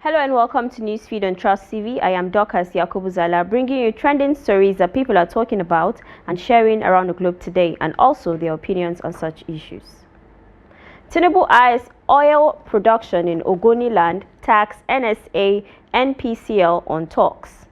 Hello and welcome to Newsfeed on Trust TV. I am Dorcas Yakobuzala, bringing you trending stories that people are talking about and sharing around the globe today, and also their opinions on such issues. Tinubu eyes oil production in Ogoniland, tax NSA, NPCL on talks.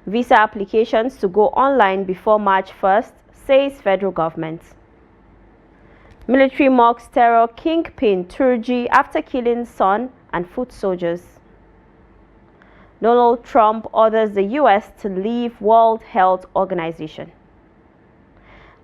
Visa applications to go online before March 1st, says federal government. Military mocks terror kingpin Turji after killing son and foot soldiers. Donald Trump orders the U.S. to leave World Health Organization.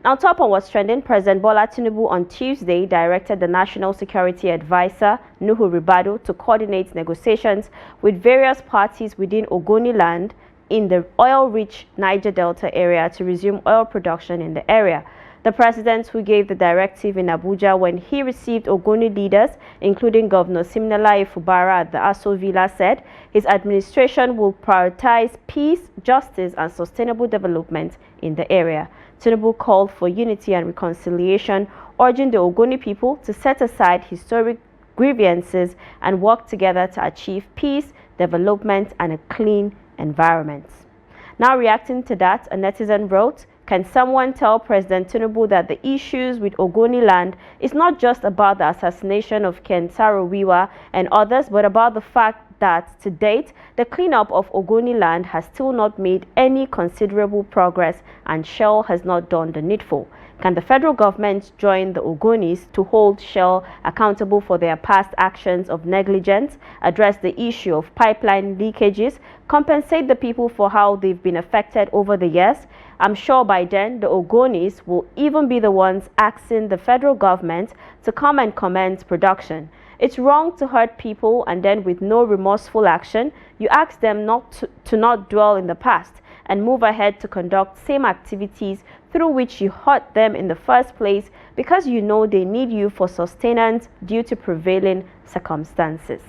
Now, top on what's trending, President Bola Tinubu on Tuesday directed the National Security Advisor, Nuhu Ribadu, to coordinate negotiations with various parties within Ogoniland in the oil-rich Niger Delta area to resume oil production in the area. The president, who gave the directive in Abuja when he received Ogoni leaders, including Governor Siminalayi Fubara at the Aso Villa, said his administration will prioritize peace, justice, and sustainable development in the area. Tinubu called for unity and reconciliation, urging the Ogoni people to set aside historic grievances and work together to achieve peace, development, and a clean environment. Now, reacting to that, a netizen wrote, "Can someone tell President Tinubu that the issues with Ogoniland is not just about the assassination of Ken Saro-Wiwa and others, but about the fact that to date, the cleanup of Ogoniland has still not made any considerable progress and Shell has not done the needful? Can the federal government join the Ogonis to hold Shell accountable for their past actions of negligence, address the issue of pipeline leakages, compensate the people for how they've been affected over the years? I'm sure by then the Ogonis will even be the ones asking the federal government to come and commence production. It's wrong to hurt people and then with no remorseful action, you ask them to not dwell in the past and move ahead to conduct same activities through which you hurt them in the first place because you know they need you for sustenance due to prevailing circumstances."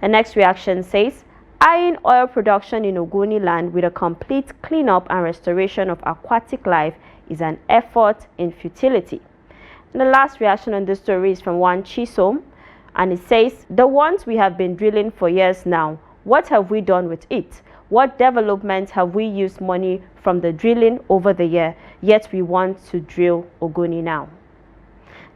The next reaction says, "Eyeing oil production in Ogoniland with a complete cleanup and restoration of aquatic life is an effort in futility." And the last reaction on this story is from one Chisom, and it says, "The ones we have been drilling for years now, what have we done with it? What development have we used money from the drilling over the year, yet we want to drill Ogoni now?"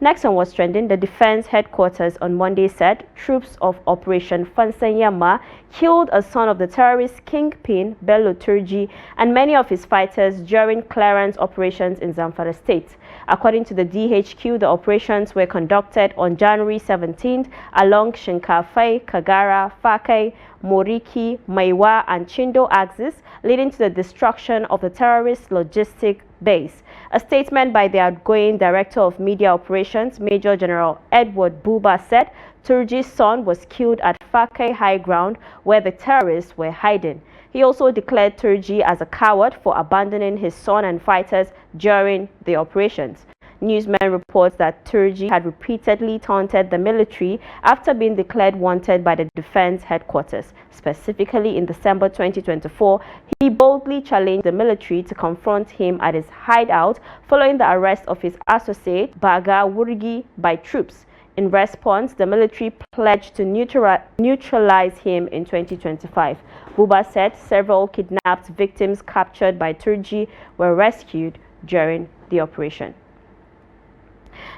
Next on what's trending, the defense headquarters on Monday said troops of Operation Fansenyama killed a son of the terrorist kingpin Bello Turji and many of his fighters during clearance operations in Zamfara State. According to the DHQ, the operations were conducted on January 17th along Shinkafai, Kagara, Fakai, Moriki, Maiwa, and Chindo axis, leading to the destruction of the terrorist logistic base. A statement by the outgoing Director of Media Operations, Major General Edward Buba, said Turji's son was killed at Fakai High Ground, where the terrorists were hiding. He also declared Turji as a coward for abandoning his son and fighters during the operations. Newsmen reports that Turji had repeatedly taunted the military after being declared wanted by the defense headquarters. Specifically, in December 2024, he boldly challenged the military to confront him at his hideout following the arrest of his associate, Baga Wurgi, by troops. In response, the military pledged to neutralize him in 2025. Buba said several kidnapped victims captured by Turji were rescued during the operation.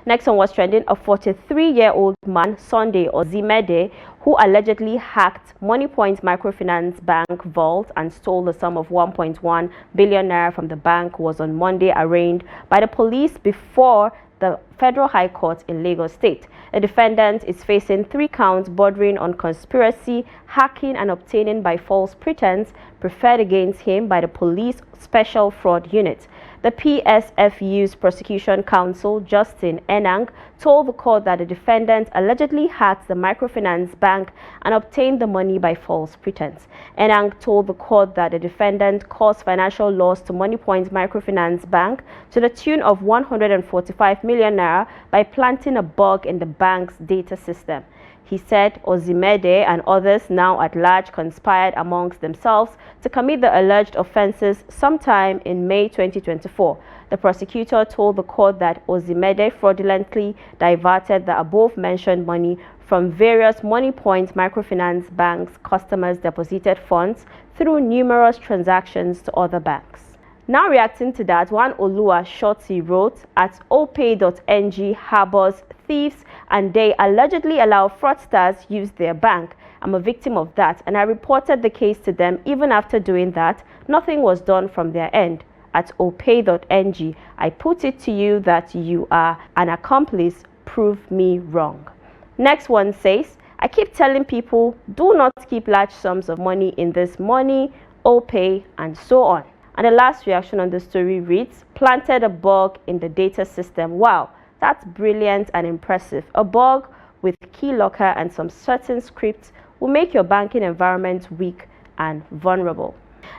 Next on what's trending, a 43-year-old man, Sunday Ozimede, who allegedly hacked Moneypoint Microfinance Bank vault and stole the sum of 1.1 billion naira from the bank, was on Monday arraigned by the police before the Federal High Court in Lagos State. The defendant is facing 3 counts bordering on conspiracy, hacking, and obtaining by false pretense preferred against him by the Police Special Fraud Unit. The PSFU's prosecution counsel, Justin Enang, told the court that the defendant allegedly hacked the microfinance bank and obtained the money by false pretense. Enang told the court that the defendant caused financial loss to Moneypoint Microfinance Bank to the tune of 145 million naira by planting a bug in the bank's data system. He said Osimede and others now at large conspired amongst themselves to commit the alleged offences sometime in May 2024. The prosecutor told the court that Osimede fraudulently diverted the above-mentioned money from various Money Point microfinance banks' customers' deposited funds through numerous transactions to other banks. Now reacting to that, one Olua Shorty wrote, at opay.ng harbors thieves and they allegedly allow fraudsters use their bank. I'm a victim of that and I reported the case to them. Even after doing that, nothing was done from their end. At opay.ng, I put it to you that you are an accomplice. Prove me wrong. Next one says, I keep telling people, do not keep large sums of money in this money, Opay, and so on. And the last reaction on the story reads, planted a bug in the data system. Wow, that's brilliant and impressive. A bug with keylogger and some certain scripts will make your banking environment weak and vulnerable.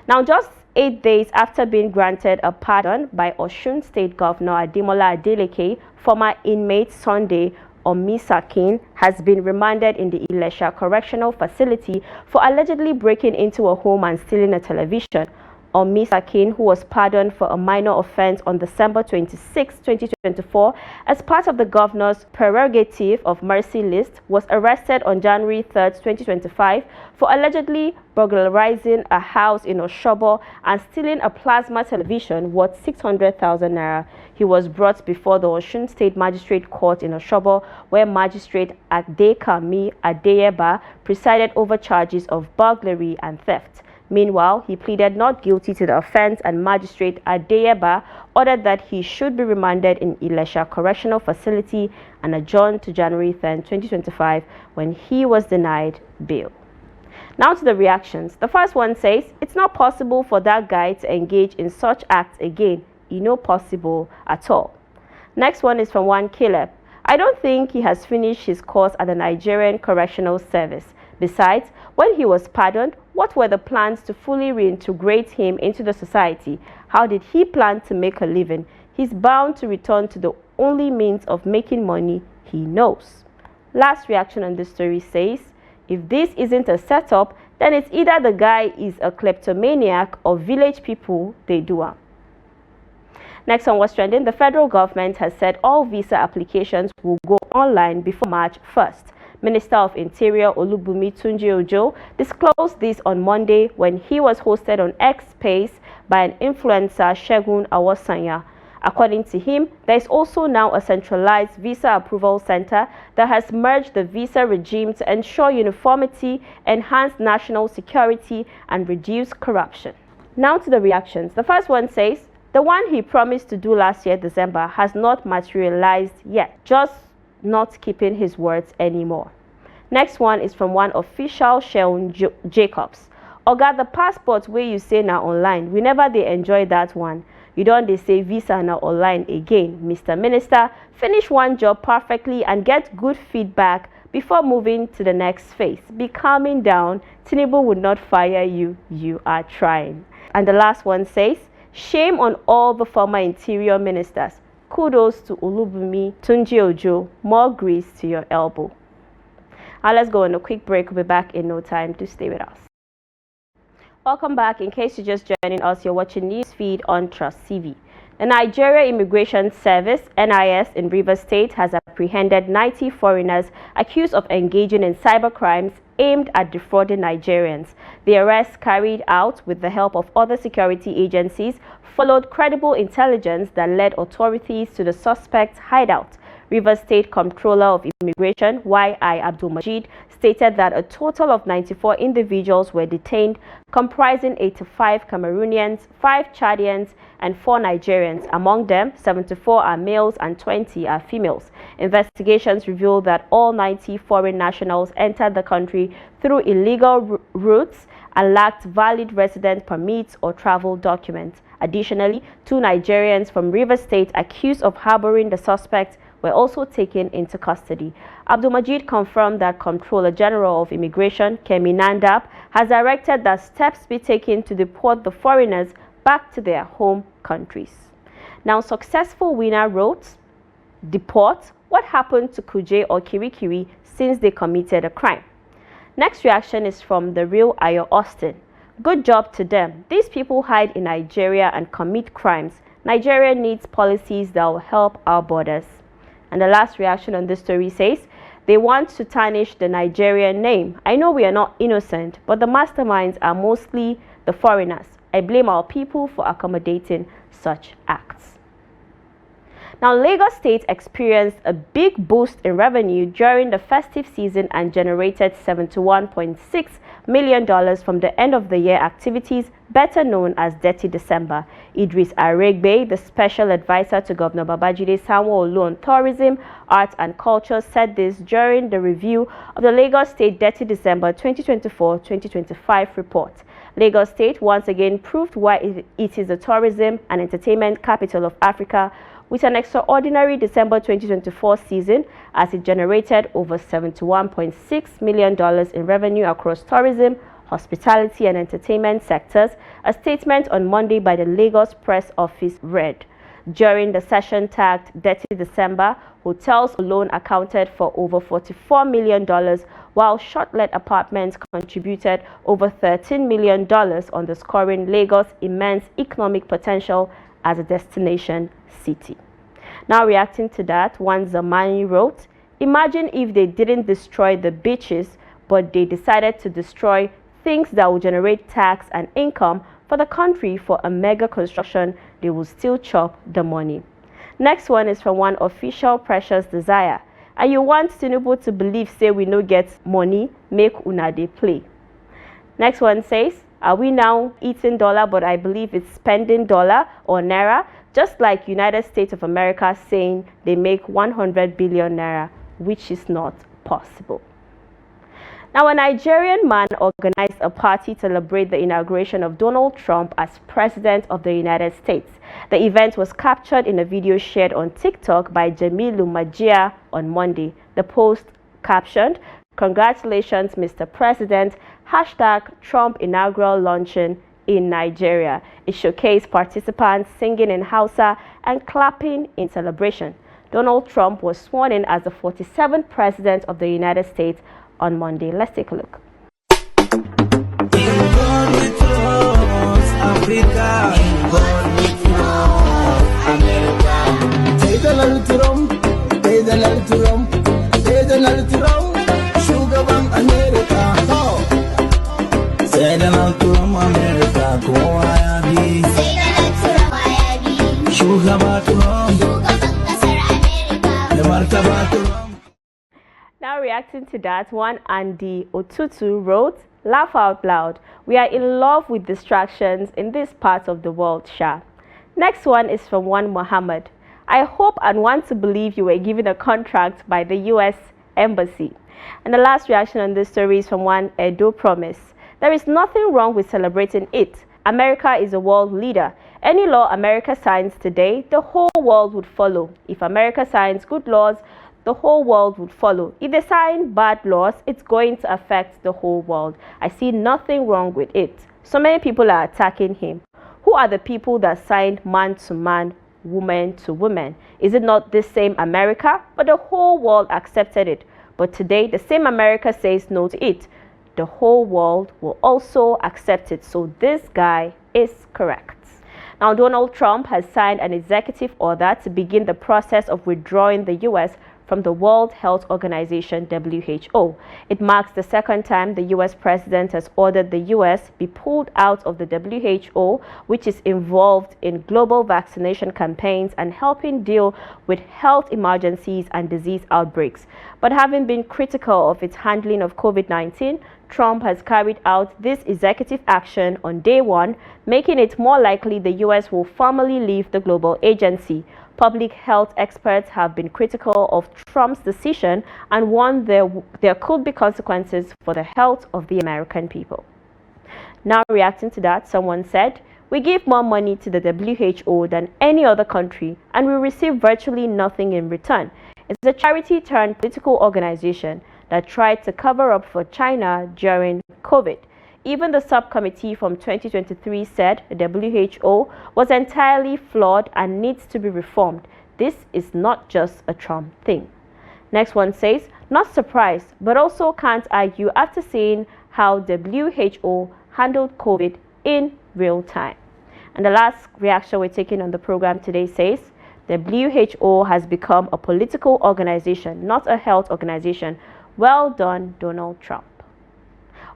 Now, just 8 days after being granted a pardon by Osun State Governor Ademola Adeleke, former inmate Sunday Omisakin has been remanded in the Ilesha Correctional Facility for allegedly breaking into a home and stealing a television. Omisakin, who was pardoned for a minor offense on December 26, 2024, as part of the governor's prerogative of mercy list, was arrested on January 3, 2025 for allegedly burglarizing a house in Oshobo and stealing a plasma television worth 600,000 naira. He was brought before the Osun State Magistrate Court in Oshobo, where Magistrate Adekami Adeyeba presided over charges of burglary and theft. Meanwhile, he pleaded not guilty to the offense and Magistrate Adeyeba ordered that he should be remanded in Ilesha Correctional Facility and adjourned to January 10, 2025 when he was denied bail. Now to the reactions. The first one says, it's not possible for that guy to engage in such acts again. It's not possible at all. Next one is from one Caleb. I don't think he has finished his course at the Nigerian Correctional Service. Besides, when he was pardoned, what were the plans to fully reintegrate him into the society? How did he plan to make a living? He's bound to return to the only means of making money he knows. Last reaction on this story says, if this isn't a setup, then it's either the guy is a kleptomaniac or village people, they do am. Next on what's trending, the federal government has said all visa applications will go online before March 1st. Minister of Interior Olubunmi Tunji-Ojo disclosed this on Monday when he was hosted on X Space by an influencer, Segun Awosanya. According to him, there is also now a centralized visa approval center that has merged the visa regime to ensure uniformity, enhance national security, and reduce corruption. Now to the reactions. The first one says, the one he promised to do last year, December, has not materialized yet, just not keeping his words anymore. Next one is from one official Sheun Jacobs. Oga, the passport where you say now online, we never they enjoy that one. You don't they say visa now online again. Mr. Minister, finish one job perfectly and get good feedback before moving to the next phase. Be calming down. Tinubu would not fire you. You are trying. And the last one says, shame on all the former interior ministers. Kudos to Olubunmi Tunji-Ojo. More grease to your elbow. Now let's go on a quick break. We'll be back in no time. To stay with us. Welcome back. In case you're just joining us, you're watching news feed on Trust TV. The Nigeria Immigration Service, NIS, in Rivers State has apprehended 90 foreigners accused of engaging in cybercrimes aimed at defrauding Nigerians. The arrests, carried out with the help of other security agencies, followed credible intelligence that led authorities to the suspect's hideout. Rivers State Comptroller of Immigration, Y.I. Abdul-Majid, stated that a total of 94 individuals were detained, comprising 85 Cameroonians, 5 Chadians, and 4 Nigerians. Among them, 74 are males and 20 are females. Investigations reveal that all 90 foreign nationals entered the country through illegal routes and lacked valid resident permits or travel documents. Additionally, 2 Nigerians from Rivers State accused of harboring the suspect were also taken into custody. Abdul-Majid confirmed that Comptroller General of Immigration, Kemi Nandap, has directed that steps be taken to deport the foreigners back to their home countries. Now, successful winner wrote, deport? What happened to Kuje or Kirikiri? since they committed a crime. Next reaction is from the real Ayo Austin. Good job to them. These people hide in Nigeria and commit crimes. Nigeria needs policies that will help our borders. And the last reaction on this story says, they want to tarnish the Nigerian name. I know we are not innocent, but the masterminds are mostly the foreigners. I blame our people for accommodating such acts. Now, Lagos State experienced a big boost in revenue during the festive season and generated $71.6 million from the end-of-the-year activities, better known as Dirty December. Idris Aregbe, the special advisor to Governor Babajide Sanwo-Olu on tourism, arts and culture, said this during the review of the Lagos State Dirty December 2024-2025 report. Lagos State once again proved why it is the tourism and entertainment capital of Africa, with an extraordinary December 2024 season, as it generated over $71.6 million in revenue across tourism, hospitality and entertainment sectors, a statement on Monday by the Lagos Press Office read. During the session tagged Dirty December, hotels alone accounted for over $44 million, while short-let apartments contributed over $13 million, underscoring Lagos' immense economic potential as a destination city. Now reacting to that, one Zamani wrote, imagine if they didn't destroy the beaches, but they decided to destroy things that will generate tax and income for the country for a mega construction. They will still chop the money. Next one is from one official Precious Desire. And you want Tinubu to believe, say we no get money, make una dey play. Next one says, are we now eating dollar, but I believe it's spending dollar or naira, just like United States of America saying they make 100 billion naira, which is not possible. Now, a Nigerian man organized a party to celebrate the inauguration of Donald Trump as President of the United States. The event was captured in a video shared on TikTok by Jamilu Majia on Monday. The post captioned, "Congratulations, Mr. President, #Trump inaugural luncheon in Nigeria." It showcased participants singing in Hausa and clapping in celebration. Donald Trump was sworn in as the 47th President of the United States on Monday. Let's take a look. Now reacting to that, one Andy Otutu wrote, laugh out loud. We are in love with distractions in this part of the world, Sha. Next one is from one Muhammad. I hope and want to believe you were given a contract by the US Embassy. And the last reaction on this story is from one Edo Promise. There is nothing wrong with celebrating it. America is a world leader. Any law America signs today, the whole world would follow. If America signs good laws, the whole world would follow. If they sign bad laws, it's going to affect the whole world. I see nothing wrong with it. So many people are attacking him. Who are the people that signed man to man, woman to woman? Is it not this same America? But the whole world accepted it. But today, the same America says no to it. The whole world will also accept it. So this guy is correct. Now, Donald Trump has signed an executive order to begin the process of withdrawing the U.S. from the World Health Organization, WHO. It marks the second time the U.S. president has ordered the U.S. be pulled out of the WHO, which is involved in global vaccination campaigns and helping deal with health emergencies and disease outbreaks. But having been critical of its handling of COVID-19, Trump has carried out this executive action on day one, making it more likely the U.S. will formally leave the global agency. Public health experts have been critical of Trump's decision and warned there could be consequences for the health of the American people. Now reacting to that, someone said, we give more money to the WHO than any other country and we receive virtually nothing in return. It's a charity turned political organization that tried to cover up for China during COVID. Even the subcommittee from 2023 said the WHO was entirely flawed and needs to be reformed. This is not just a Trump thing. Next one says, Not surprised, but also can't argue after seeing how WHO handled COVID in real time. And the last reaction we're taking on the program today says, WHO has become a political organization, not a health organization. Well done, Donald Trump.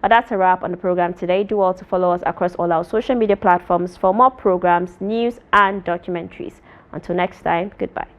Well, that's a wrap on the program today. Do also follow us across all our social media platforms for more programs, news, and documentaries. Until next time, goodbye.